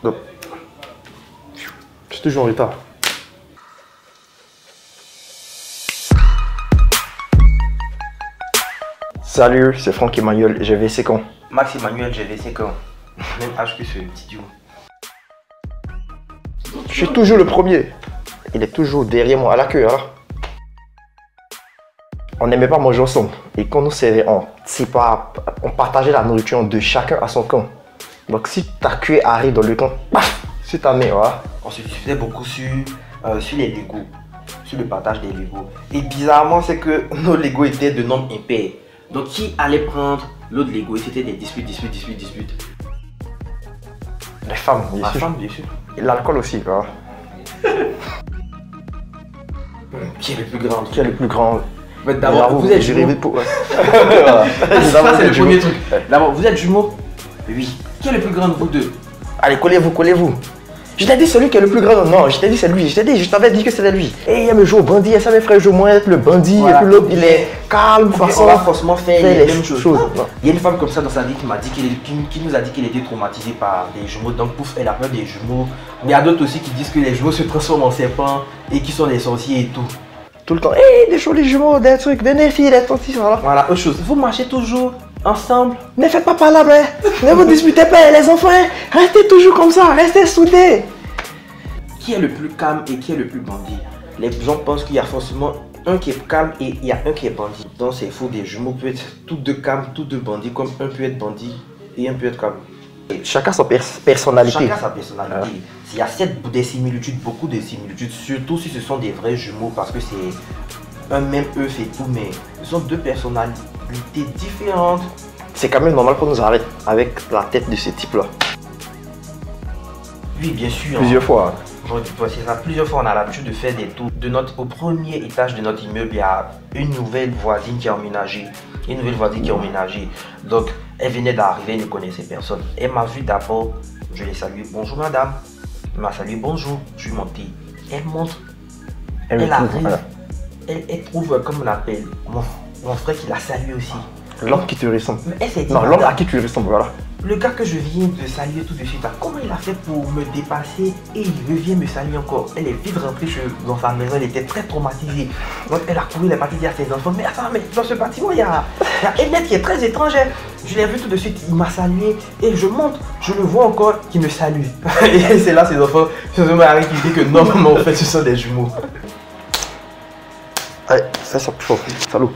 Donc, je suis toujours en retard. Salut, c'est Franck Emmanuel, j'ai VC quand? Max Emmanuel, j'ai VC quand? Même âge que ce petit duo. Je suis toujours le premier. Il est toujours derrière moi à la queue, hein. On n'aimait pas manger ensemble. Et quand nous servait, on partageait la nourriture de chacun à son camp. Donc si ta queue arrive dans le camp, paf, c'est ta mère, voilà. On se diffusait beaucoup sur les Legos, sur le partage des Legos. Et bizarrement, c'est que nos Legos étaient de nombres impairs. Donc qui allait prendre l'autre Lego? Et c'était des disputes. Les femmes, bien La sûr. femme, bien sûr. Et l'alcool aussi, voilà. Qui est le plus grand? Qui est le plus grand? Mais d'abord, vous êtes jumeaux. Voilà. Ça, c'est le premier truc. D'abord, vous êtes jumeaux? Oui. Qui est le plus grand de vous deux? Allez, collez-vous. Je t'ai dit celui qui est le plus grand. Non, je t'ai dit c'est lui. Je t'avais dit que c'était lui. Et il aime jouer au bandit. Et ça, mes frères jouent moins être le bandit. Voilà. Et puis l'autre, il est calme. On va forcément faire les mêmes choses. Non. Il y a une femme comme ça dans sa vie qui m'a dit qui nous a dit qu'elle était traumatisée par des jumeaux. Donc pouf, elle a peur des jumeaux. Mais il y a d'autres aussi qui disent que les jumeaux se transforment en serpents et qui sont des sorciers et tout. Tout le temps. Hé, des jolis jumeaux, des trucs, des filles, des tontis, voilà. Voilà, autre chose. Vous marchez toujours ensemble. Ne faites pas par là, mais ne vous disputez pas, les enfants. Restez toujours comme ça, restez soudés. Qui est le plus calme et qui est le plus bandit? Les gens pensent qu'il y a forcément un qui est calme et il y a un qui est bandit. Donc c'est faux, des jumeaux peuvent être tous deux calmes, tous deux bandits, comme un peut être bandit et un peut être calme. Chacun sa personnalité. Chacun sa personnalité. Il y a des similitudes, beaucoup de similitudes, surtout si ce sont des vrais jumeaux, parce que c'est un même œuf et tout, mais ce sont deux personnalités différentes. C'est quand même normal qu'on nous arrête avec la tête de ce type-là. Oui, bien sûr. Plusieurs fois. C'est ça. Plusieurs fois, on a l'habitude de faire des tours. Au premier étage de notre immeuble, il y a une nouvelle voisine qui a emménagé. Donc, elle venait d'arriver, elle ne connaissait personne. Elle m'a vu d'abord, je l'ai salué. Bonjour madame. Elle m'a salué, bonjour. Je suis monté. Elle monte. Elle arrive. Elle trouve, comme on l'appelle, mon frère qui l'a salué aussi. L'homme qui te ressemble. Mais elle s'est dit, Non, l'homme à qui tu ressembles, voilà. le gars que je viens de saluer tout de suite, là, comment il a fait pour me dépasser et il revient me saluer encore? Elle est vite rentrée dans sa maison, elle était très traumatisée. Donc elle a couru, elle est partie dire à ses enfants, mais attends, mais dans ce bâtiment, il y a Emmett qui est très étrangère. Je l'ai vu tout de suite, il m'a salué et je monte, je le vois encore qui me salue. Et c'est là ses enfants, se sont arrêtés qui dit que non, maman, en fait, ce sont des jumeaux. Allez, fais ça plus fort. Salut.